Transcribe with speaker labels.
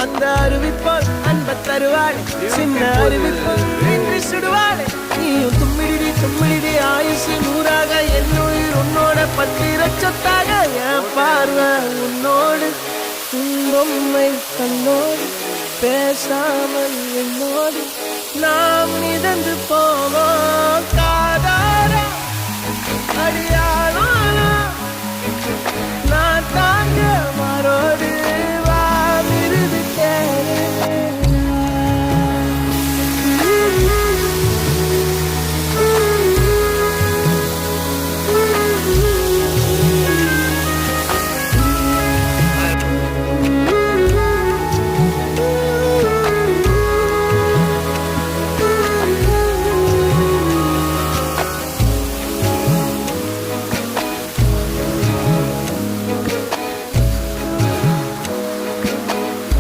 Speaker 1: அந்த அறிவிப்பால் அன்ப தருவாளே சின்ன அறிவிப்பால் இன்று சுடுவாளே நீயும் தும்மிடி ஆயுசு நூறாக என்னுயிர் உன்னோட பத்திர சொத்தாக என் பார்வை உன்னோடு பொம்மை கண்ணோடு பேசாமல் என்னோடு நாம் மிதந்து போவோம் காதார அடியாளோ